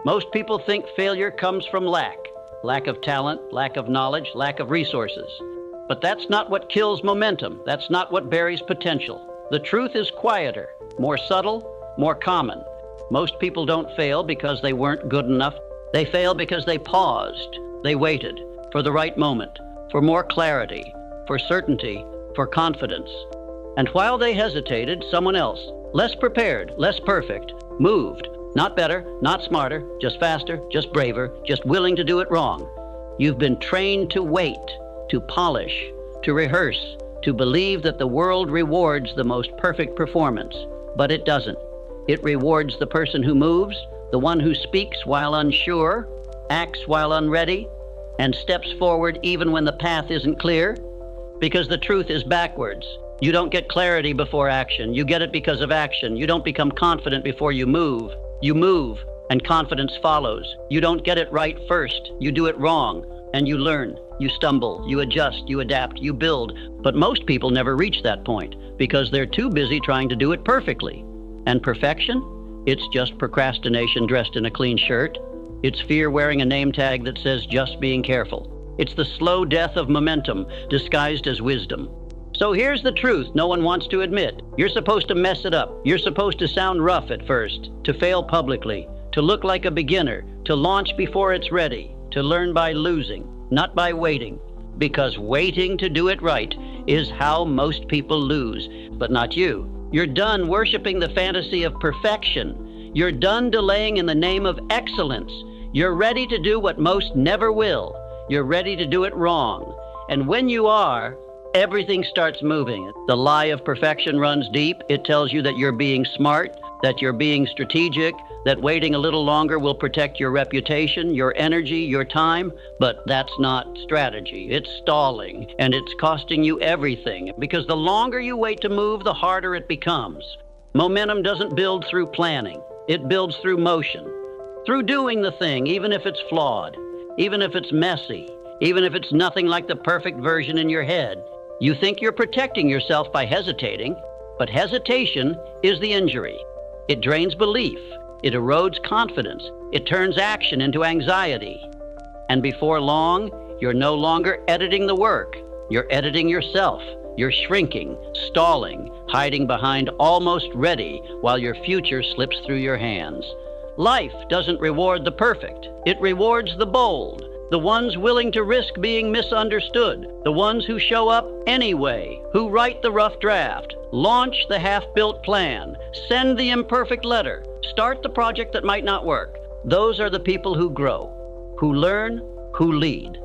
Most people think failure comes from lack of talent, lack of knowledge, lack of resources. But that's not what kills momentum. That's not what buries potential. The truth is quieter, more subtle, more common. Most people don't fail because they weren't good enough. They fail because they paused. They waited for the right moment, for more clarity, for certainty, for confidence. And while they hesitated, someone else, less prepared, less perfect, moved. Not better, not smarter, just faster, just braver, just willing to do it wrong. You've been trained to wait, to polish, to rehearse, to believe that the world rewards the most perfect performance. But it doesn't. It rewards the person who moves, the one who speaks while unsure, acts while unready, and steps forward even when the path isn't clear. Because the truth is backwards. You don't get clarity before action. You get it because of action. You don't become confident before you move. You move, and confidence follows. You don't get it right first. You do it wrong, and you learn. You stumble, you adjust, you adapt, you build. But most people never reach that point because they're too busy trying to do it perfectly. And perfection? It's just procrastination dressed in a clean shirt. It's fear wearing a name tag that says just being careful. It's the slow death of momentum disguised as wisdom. So here's the truth no one wants to admit. You're supposed to mess it up. You're supposed to sound rough at first, to fail publicly, to look like a beginner, to launch before it's ready, to learn by losing, not by waiting. Because waiting to do it right is how most people lose, but not you. You're done worshiping the fantasy of perfection. You're done delaying in the name of excellence. You're ready to do what most never will. You're ready to do it wrong. And when you are, everything starts moving. The lie of perfection runs deep. It tells you that you're being smart, that you're being strategic, that waiting a little longer will protect your reputation, your energy, your time. But that's not strategy. It's stalling, and it's costing you everything. Because the longer you wait to move, the harder it becomes. Momentum doesn't build through planning. It builds through motion, through doing the thing, even if it's flawed, even if it's messy, even if it's nothing like the perfect version in your head. You think you're protecting yourself by hesitating, but hesitation is the injury. It drains belief. It erodes confidence. It turns action into anxiety. And before long, you're no longer editing the work. You're editing yourself. You're shrinking, stalling, hiding behind almost ready while your future slips through your hands. Life doesn't reward the perfect. It rewards the bold. The ones willing to risk being misunderstood, the ones who show up anyway, who write the rough draft, launch the half-built plan, send the imperfect letter, start the project that might not work. Those are the people who grow, who learn, who lead.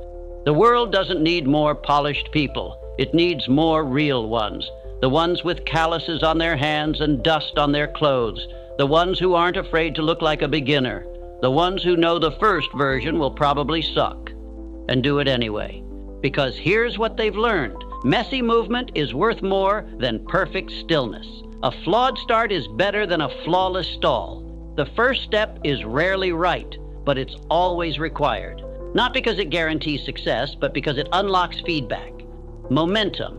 The world doesn't need more polished people. It needs more real ones, the ones with calluses on their hands and dust on their clothes, the ones who aren't afraid to look like a beginner, the ones who know the first version will probably suck and do it anyway. Because here's what they've learned. Messy movement is worth more than perfect stillness. A flawed start is better than a flawless stall. The first step is rarely right, but it's always required. Not because it guarantees success, but because it unlocks feedback, momentum,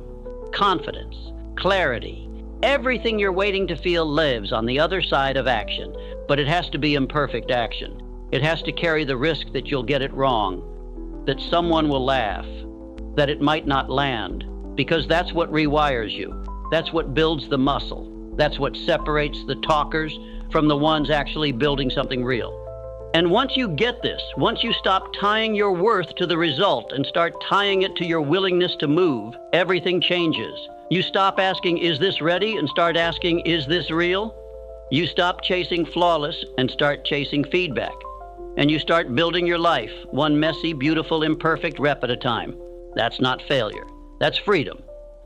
confidence, clarity. Everything you're waiting to feel lives on the other side of action. But it has to be imperfect action. It has to carry the risk that you'll get it wrong, that someone will laugh, that it might not land, because that's what rewires you. That's what builds the muscle. That's what separates the talkers from the ones actually building something real. And once you get this, once you stop tying your worth to the result and start tying it to your willingness to move, everything changes. You stop asking, is this ready? And start asking, is this real? You stop chasing flawless and start chasing feedback. And you start building your life, one messy, beautiful, imperfect rep at a time. That's not failure. That's freedom.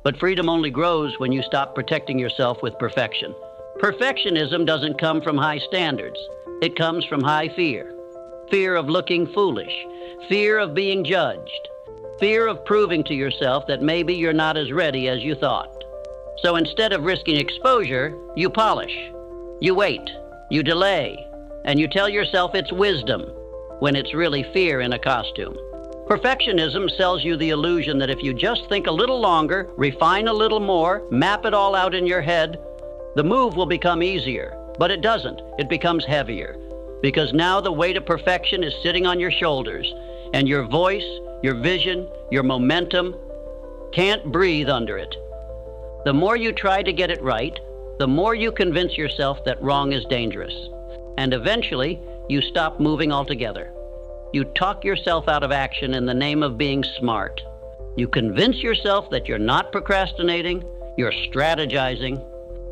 But freedom only grows when you stop protecting yourself with perfection. Perfectionism doesn't come from high standards. It comes from high fear. Fear of looking foolish. Fear of being judged. Fear of proving to yourself that maybe you're not as ready as you thought. So instead of risking exposure, you polish. You wait, you delay, and you tell yourself it's wisdom when it's really fear in a costume. Perfectionism sells you the illusion that if you just think a little longer, refine a little more, map it all out in your head, the move will become easier. But it doesn't. It becomes heavier. because now the weight of perfection is sitting on your shoulders, and your voice, your vision, your momentum can't breathe under it. The more you try to get it right, the more you convince yourself that wrong is dangerous. And eventually, you stop moving altogether. You talk yourself out of action in the name of being smart. You convince yourself that you're not procrastinating, you're strategizing.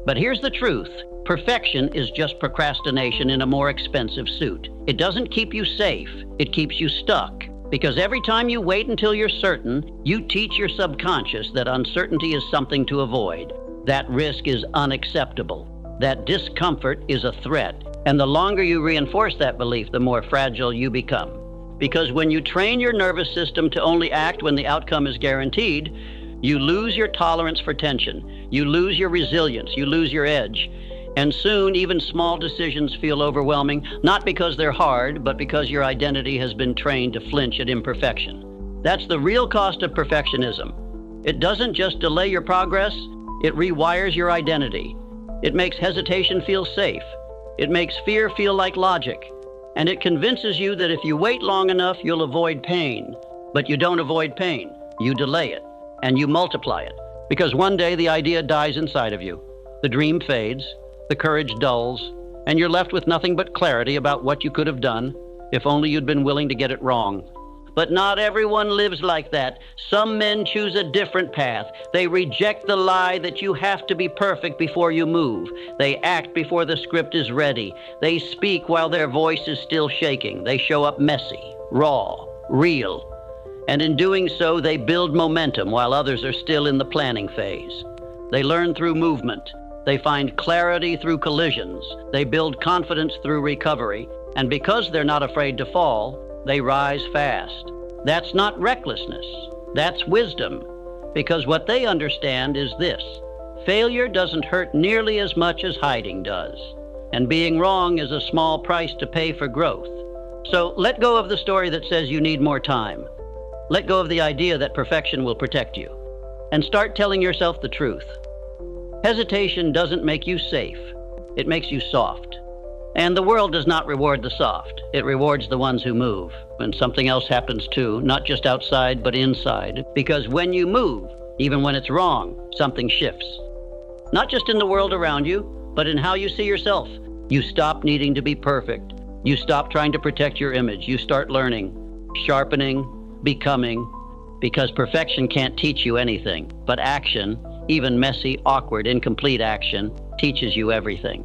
But here's the truth. Perfection is just procrastination in a more expensive suit. It doesn't keep you safe, it keeps you stuck. Because every time you wait until you're certain, you teach your subconscious that uncertainty is something to avoid. That risk is unacceptable. That discomfort is a threat. And the longer you reinforce that belief, the more fragile you become. Because when you train your nervous system to only act when the outcome is guaranteed, you lose your tolerance for tension. You lose your resilience. You lose your edge. And soon, even small decisions feel overwhelming, not because they're hard, but because your identity has been trained to flinch at imperfection. That's the real cost of perfectionism. It doesn't just delay your progress, it rewires your identity. It makes hesitation feel safe. It makes fear feel like logic. And it convinces you that if you wait long enough, you'll avoid pain. But you don't avoid pain. You delay it, and you multiply it. Because one day the idea dies inside of you. The dream fades. The courage dulls, and you're left with nothing but clarity about what you could have done if only you'd been willing to get it wrong. But not everyone lives like that. Some men choose a different path. They reject the lie that you have to be perfect before you move. They act before the script is ready. They speak while their voice is still shaking. They show up messy, raw, real. And in doing so, they build momentum while others are still in the planning phase. They learn through movement. They find clarity through collisions. They build confidence through recovery. And because they're not afraid to fall, they rise fast. That's not recklessness. That's wisdom. Because what they understand is this: failure doesn't hurt nearly as much as hiding does. And being wrong is a small price to pay for growth. So let go of the story that says you need more time. Let go of the idea that perfection will protect you. And start telling yourself the truth. Hesitation doesn't make you safe. It makes you soft. And the world does not reward the soft. It rewards the ones who move. And something else happens too, not just outside, but inside. Because when you move, even when it's wrong, something shifts. Not just in the world around you, but in how you see yourself. You stop needing to be perfect. You stop trying to protect your image. You start learning, sharpening, becoming. Because perfection can't teach you anything, but action, even messy, awkward, incomplete action, teaches you everything.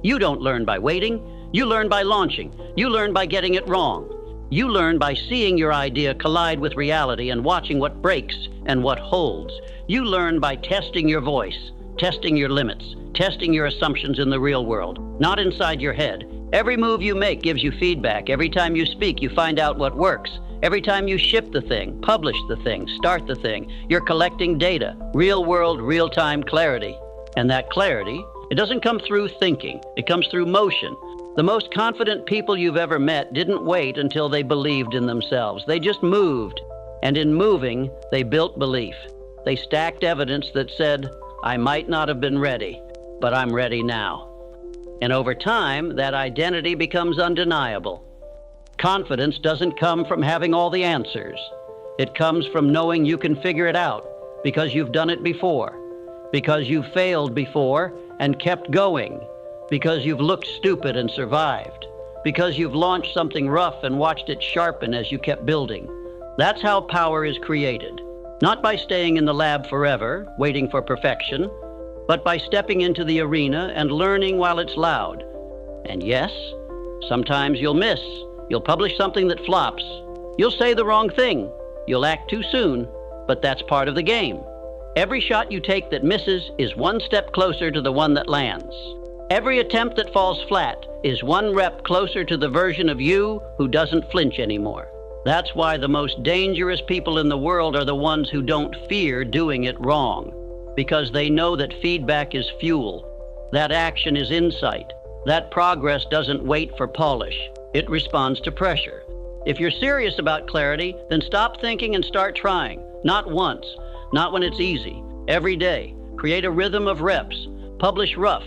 You don't learn by waiting. You learn by launching. You learn by getting it wrong. You learn by seeing your idea collide with reality and watching what breaks and what holds. You learn by testing your voice, testing your limits, testing your assumptions in the real world, not inside your head. Every move you make gives you feedback. Every time you speak, you find out what works. Every time you ship the thing, publish the thing, start the thing, you're collecting data, real-world, real-time clarity. And that clarity, it doesn't come through thinking. It comes through motion. The most confident people you've ever met didn't wait until they believed in themselves. They just moved. And in moving, they built belief. They stacked evidence that said, I might not have been ready, but I'm ready now. And over time, that identity becomes undeniable. Confidence doesn't come from having all the answers. It comes from knowing you can figure it out because you've done it before, because you've failed before and kept going, because you've looked stupid and survived, because you've launched something rough and watched it sharpen as you kept building. That's how power is created, not by staying in the lab forever, waiting for perfection, but by stepping into the arena and learning while it's loud. And yes, sometimes you'll miss. You'll publish something that flops. You'll say the wrong thing. You'll act too soon, but that's part of the game. Every shot you take that misses is one step closer to the one that lands. Every attempt that falls flat is one rep closer to the version of you who doesn't flinch anymore. That's why the most dangerous people in the world are the ones who don't fear doing it wrong, because they know that feedback is fuel. That action is insight. That progress doesn't wait for polish. It responds to pressure. If you're serious about clarity, then stop thinking and start trying. Not once, not when it's easy. Every day, create a rhythm of reps. Publish rough.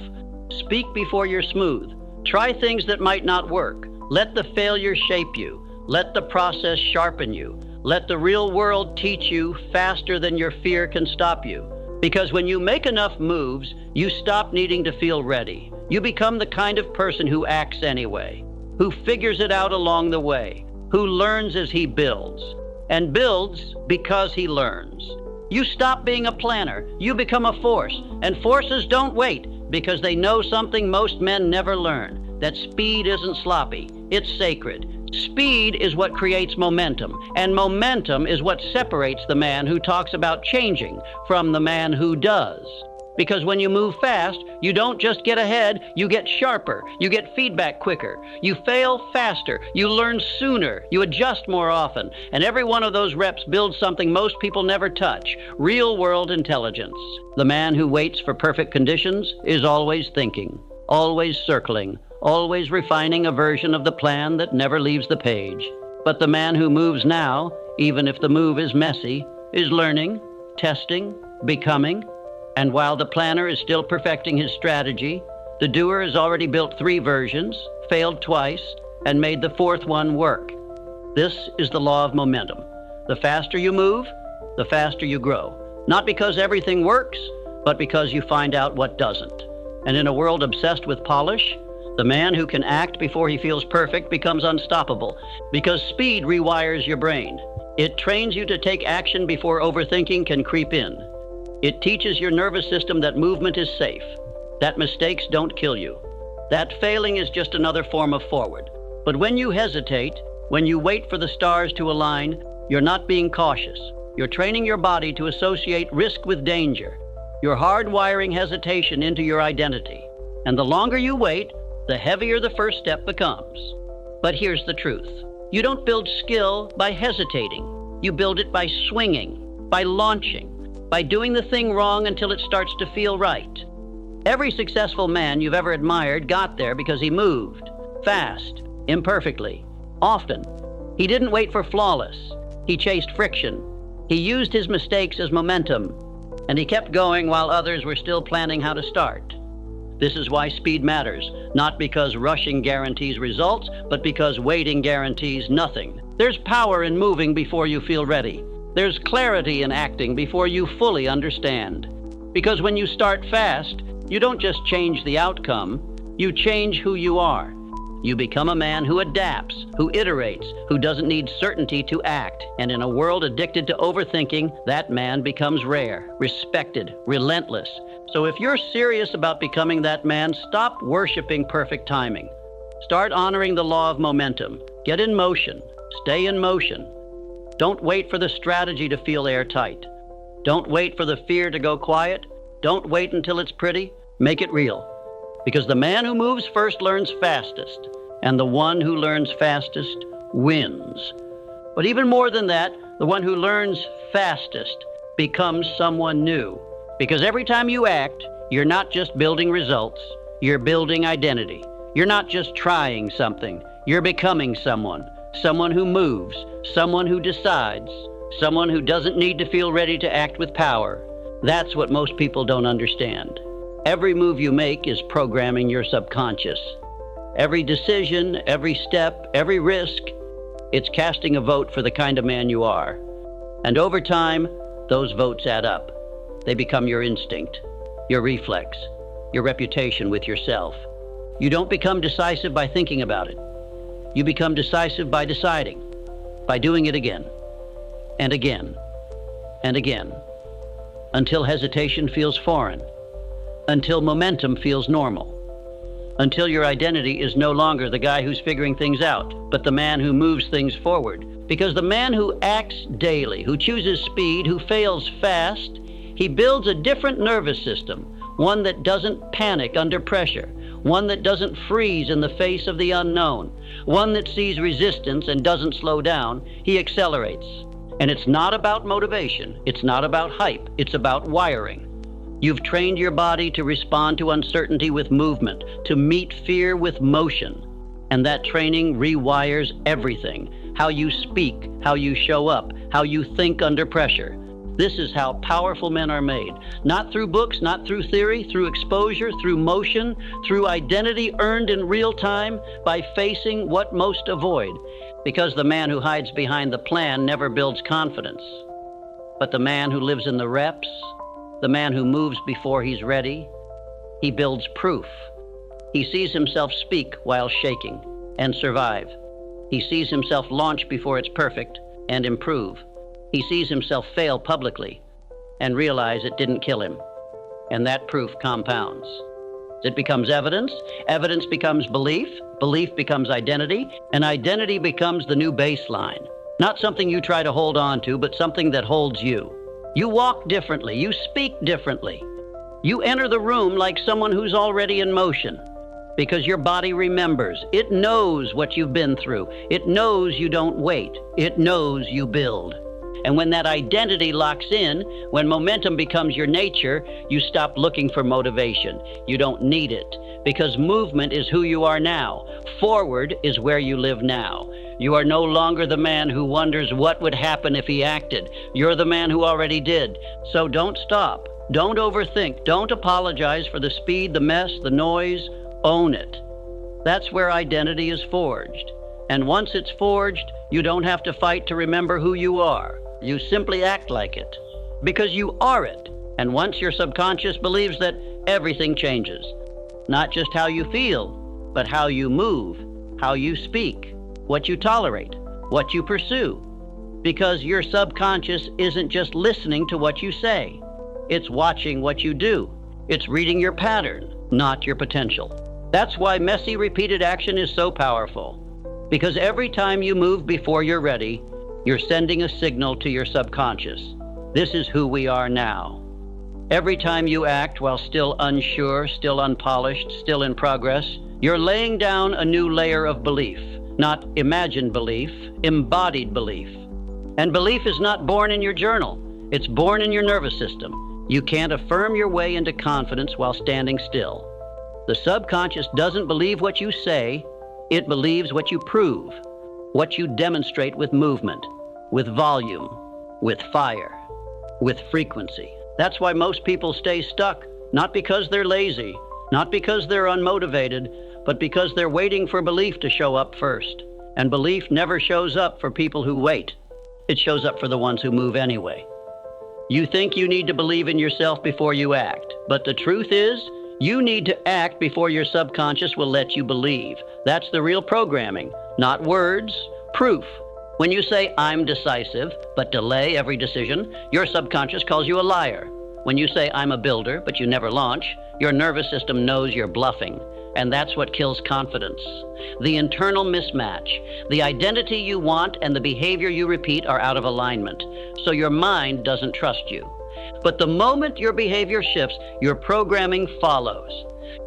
Speak before you're smooth. Try things that might not work. Let the failure shape you. Let the process sharpen you. Let the real world teach you faster than your fear can stop you. Because when you make enough moves, you stop needing to feel ready. You become the kind of person who acts anyway, who figures it out along the way, who learns as he builds, and builds because he learns. You stop being a planner. You become a force. And forces don't wait because they know something most men never learn, that speed isn't sloppy. It's sacred. Speed is what creates momentum, and momentum is what separates the man who talks about changing from the man who does. Because when you move fast, you don't just get ahead, you get sharper, you get feedback quicker, you fail faster, you learn sooner, you adjust more often, and every one of those reps builds something most people never touch, real-world intelligence. The man who waits for perfect conditions is always thinking, always circling, always refining a version of the plan that never leaves the page. But the man who moves now, even if the move is messy, is learning, testing, becoming. And while the planner is still perfecting his strategy, the doer has already built 3 versions, failed twice, and made the 4th one work. This is the law of momentum. The faster you move, the faster you grow. Not because everything works, but because you find out what doesn't. And in a world obsessed with polish, the man who can act before he feels perfect becomes unstoppable, because speed rewires your brain. It trains you to take action before overthinking can creep in. It teaches your nervous system that movement is safe, that mistakes don't kill you, that failing is just another form of forward. But when you hesitate, when you wait for the stars to align, you're not being cautious. You're training your body to associate risk with danger. You're hardwiring hesitation into your identity. And the longer you wait, the heavier the first step becomes. But here's the truth. You don't build skill by hesitating. You build it by swinging, by launching, by doing the thing wrong until it starts to feel right. Every successful man you've ever admired got there because he moved, fast, imperfectly, often. He didn't wait for flawless. He chased friction. He used his mistakes as momentum, and he kept going while others were still planning how to start. This is why speed matters, not because rushing guarantees results, but because waiting guarantees nothing. There's power in moving before you feel ready. There's clarity in acting before you fully understand. Because when you start fast, you don't just change the outcome, you change who you are. You become a man who adapts, who iterates, who doesn't need certainty to act. And in a world addicted to overthinking, that man becomes rare, respected, relentless. So if you're serious about becoming that man, stop worshiping perfect timing. Start honoring the law of momentum. Get in motion. Stay in motion. Don't wait for the strategy to feel airtight. Don't wait for the fear to go quiet. Don't wait until it's pretty. Make it real. Because the man who moves first learns fastest, and the one who learns fastest wins. But even more than that, the one who learns fastest becomes someone new. Because every time you act, you're not just building results, you're building identity. You're not just trying something, you're becoming someone. Someone who moves, someone who decides, someone who doesn't need to feel ready to act with power. That's what most people don't understand. Every move you make is programming your subconscious. Every decision, every step, every risk, it's casting a vote for the kind of man you are. And over time, those votes add up. They become your instinct, your reflex, your reputation with yourself. You don't become decisive by thinking about it. You become decisive by deciding, by doing it again, and again, and again, until hesitation feels foreign, until momentum feels normal, until your identity is no longer the guy who's figuring things out, but the man who moves things forward. Because the man who acts daily, who chooses speed, who fails fast, he builds a different nervous system, one that doesn't panic under pressure, one that doesn't freeze in the face of the unknown, one that sees resistance and doesn't slow down. He accelerates. And it's not about motivation. It's not about hype. It's about wiring. You've trained your body to respond to uncertainty with movement, to meet fear with motion. And that training rewires everything. How you speak, how you show up, how you think under pressure. This is how powerful men are made. Not through books, not through theory, through exposure, through motion, through identity earned in real time by facing what most avoid. Because the man who hides behind the plan never builds confidence. But the man who lives in the reps, the man who moves before he's ready, he builds proof. He sees himself speak while shaking and survive. He sees himself launch before it's perfect and improve. He sees himself fail publicly and realize it didn't kill him. And that proof compounds. It becomes evidence, evidence becomes belief, belief becomes identity, and identity becomes the new baseline. Not something you try to hold on to, but something that holds you. You walk differently, you speak differently. You enter the room like someone who's already in motion, because your body remembers. It knows what you've been through. It knows you don't wait. It knows you build. And when that identity locks in, when momentum becomes your nature, you stop looking for motivation. You don't need it, because movement is who you are now. Forward is where you live now. You are no longer the man who wonders what would happen if he acted. You're the man who already did. So don't stop. Don't overthink. Don't apologize for the speed, the mess, the noise. Own it. That's where identity is forged. And once it's forged, you don't have to fight to remember who you are. You simply act like it, because you are it. And once your subconscious believes that, everything changes. Not just how you feel, but how you move, how you speak, what you tolerate, what you pursue. Because your subconscious isn't just listening to what you say. It's watching what you do. It's reading your pattern, not your potential. That's why messy, repeated action is so powerful. Because every time you move before you're ready, you're sending a signal to your subconscious. This is who we are now. Every time you act while still unsure, still unpolished, still in progress, you're laying down a new layer of belief. Not imagined belief, embodied belief. And belief is not born in your journal. It's born in your nervous system. You can't affirm your way into confidence while standing still. The subconscious doesn't believe what you say. It believes what you prove. What you demonstrate with movement, with volume, with fire, with frequency. That's why most people stay stuck, not because they're lazy, not because they're unmotivated, but because they're waiting for belief to show up first. And belief never shows up for people who wait. It shows up for the ones who move anyway. You think you need to believe in yourself before you act, but the truth is, you need to act before your subconscious will let you believe. That's the real programming. Not words, proof. When you say, I'm decisive, but delay every decision, your subconscious calls you a liar. When you say, I'm a builder, but you never launch, your nervous system knows you're bluffing. And that's what kills confidence. The internal mismatch. The identity you want and the behavior you repeat are out of alignment. So your mind doesn't trust you. But the moment your behavior shifts, your programming follows.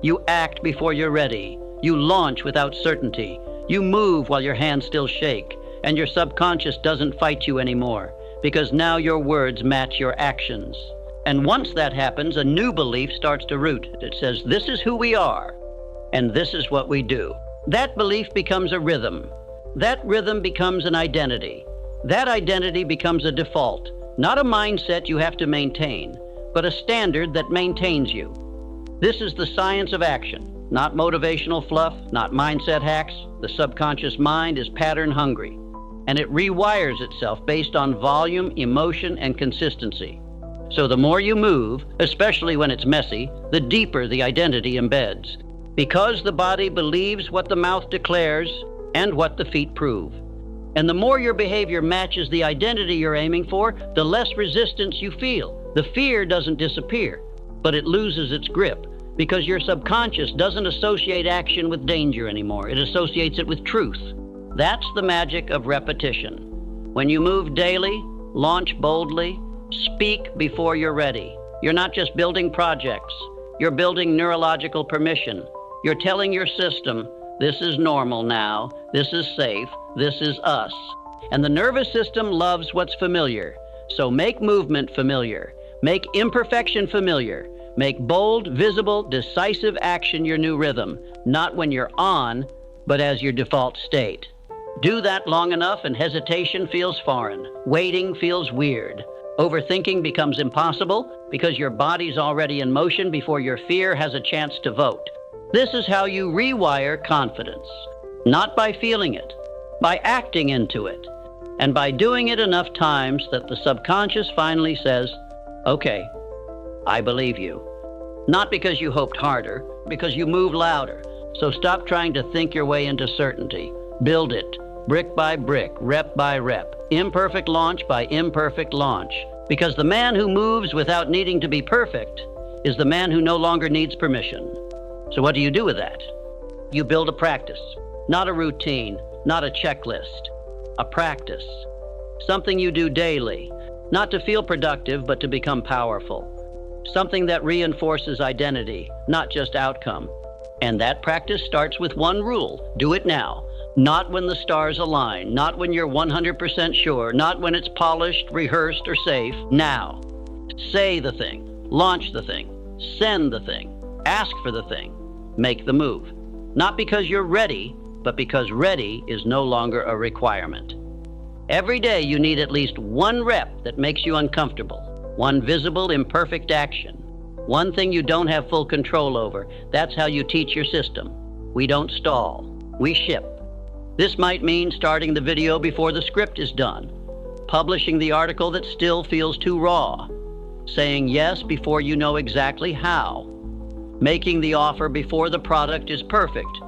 You act before you're ready. You launch without certainty. You move while your hands still shake. And your subconscious doesn't fight you anymore, because now your words match your actions. And once that happens, a new belief starts to root. It says, this is who we are, and this is what we do. That belief becomes a rhythm. That rhythm becomes an identity. That identity becomes a default. Not a mindset you have to maintain, but a standard that maintains you. This is the science of action, not motivational fluff, not mindset hacks. The subconscious mind is pattern hungry, and it rewires itself based on volume, emotion, and consistency. So the more you move, especially when it's messy, the deeper the identity embeds. Because the body believes what the mouth declares and what the feet prove. And the more your behavior matches the identity you're aiming for, the less resistance you feel. The fear doesn't disappear, but it loses its grip, because your subconscious doesn't associate action with danger anymore. It associates it with truth. That's the magic of repetition. When you move daily, launch boldly, speak before you're ready. You're not just building projects. You're building neurological permission. You're telling your system, this is normal now, this is safe, this is us. And the nervous system loves what's familiar. So make movement familiar. Make imperfection familiar. Make bold, visible, decisive action your new rhythm. Not when you're on, but as your default state. Do that long enough and hesitation feels foreign. Waiting feels weird. Overthinking becomes impossible because your body's already in motion before your fear has a chance to vote. This is how you rewire confidence. Not by feeling it, by acting into it, and by doing it enough times that the subconscious finally says, okay, I believe you. Not because you hoped harder, because you moved louder. So stop trying to think your way into certainty. Build it, brick by brick, rep by rep, imperfect launch by imperfect launch. Because the man who moves without needing to be perfect is the man who no longer needs permission. So what do you do with that? You build a practice, not a routine, not a checklist. A practice, something you do daily, not to feel productive, but to become powerful. Something that reinforces identity, not just outcome. And that practice starts with one rule: do it now. Not when the stars align, not when you're 100% sure, not when it's polished, rehearsed, or safe. Now. Say the thing, launch the thing, send the thing, ask for the thing, make the move. Not because you're ready, but because ready is no longer a requirement. Every day you need at least one rep that makes you uncomfortable, one visible, imperfect action, one thing you don't have full control over. That's how you teach your system. We don't stall, we ship. This might mean starting the video before the script is done, publishing the article that still feels too raw, saying yes before you know exactly how, making the offer before the product is perfect,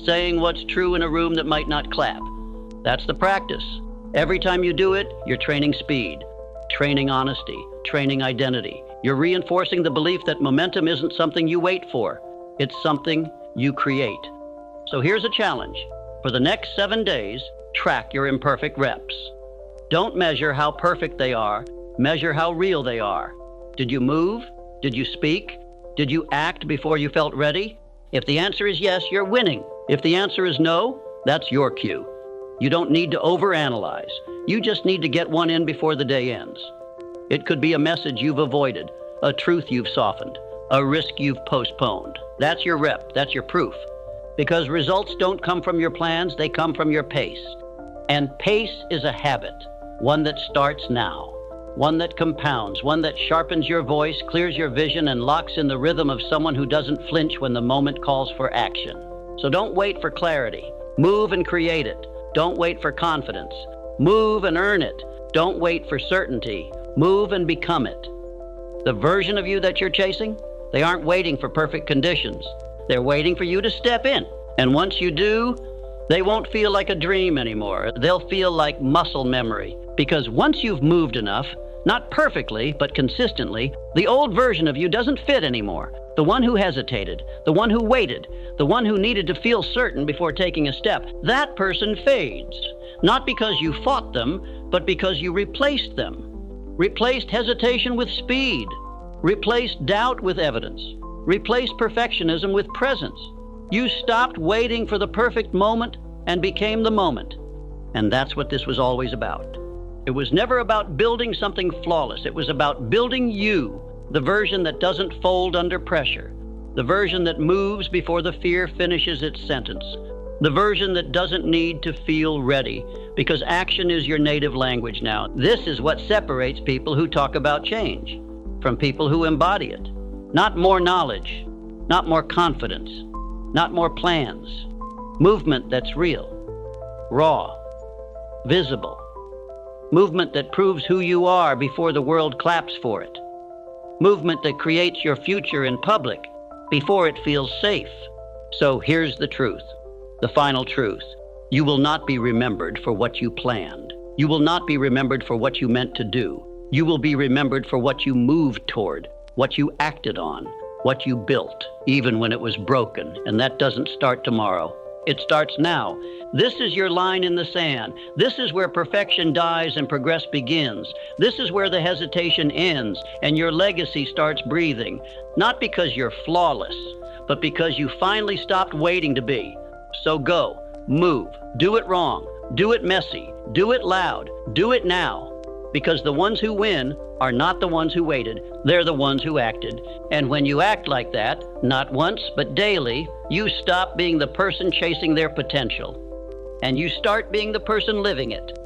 saying what's true in a room that might not clap. That's the practice. Every time you do it, you're training speed, training honesty, training identity. You're reinforcing the belief that momentum isn't something you wait for. It's something you create. So here's a challenge. For the next 7 days, track your imperfect reps. Don't measure how perfect they are. Measure how real they are. Did you move? Did you speak? Did you act before you felt ready? If the answer is yes, you're winning. If the answer is no, that's your cue. You don't need to overanalyze. You just need to get one in before the day ends. It could be a message you've avoided, a truth you've softened, a risk you've postponed. That's your rep. That's your proof. Because results don't come from your plans, they come from your pace. And pace is a habit, one that starts now, one that compounds, one that sharpens your voice, clears your vision, and locks in the rhythm of someone who doesn't flinch when the moment calls for action. So don't wait for clarity. Move and create it. Don't wait for confidence. Move and earn it. Don't wait for certainty. Move and become it. The version of you that you're chasing, they aren't waiting for perfect conditions. They're waiting for you to step in. And once you do, they won't feel like a dream anymore. They'll feel like muscle memory. Because once you've moved enough, not perfectly, but consistently, the old version of you doesn't fit anymore. The one who hesitated, the one who waited, the one who needed to feel certain before taking a step, that person fades. Not because you fought them, but because you replaced them. Replaced hesitation with speed. Replaced doubt with evidence. Replaced perfectionism with presence. You stopped waiting for the perfect moment and became the moment. And that's what this was always about. It was never about building something flawless. It was about building you, the version that doesn't fold under pressure, the version that moves before the fear finishes its sentence, the version that doesn't need to feel ready, because action is your native language now. This is what separates people who talk about change from people who embody it. Not more knowledge, not more confidence, not more plans. Movement that's real, raw, visible. Movement that proves who you are before the world claps for it. Movement that creates your future in public before it feels safe. So here's the truth, the final truth. You will not be remembered for what you planned. You will not be remembered for what you meant to do. You will be remembered for what you moved toward, what you acted on, what you built, even when it was broken. And that doesn't start tomorrow. It starts now. This is your line in the sand. This is where perfection dies and progress begins. This is where the hesitation ends and your legacy starts breathing. Not because you're flawless, but because you finally stopped waiting to be. So go, move, do it wrong, do it messy, do it loud, do it now. Because the ones who win are not the ones who waited, they're the ones who acted. And when you act like that, not once, but daily, you stop being the person chasing their potential. And you start being the person living it.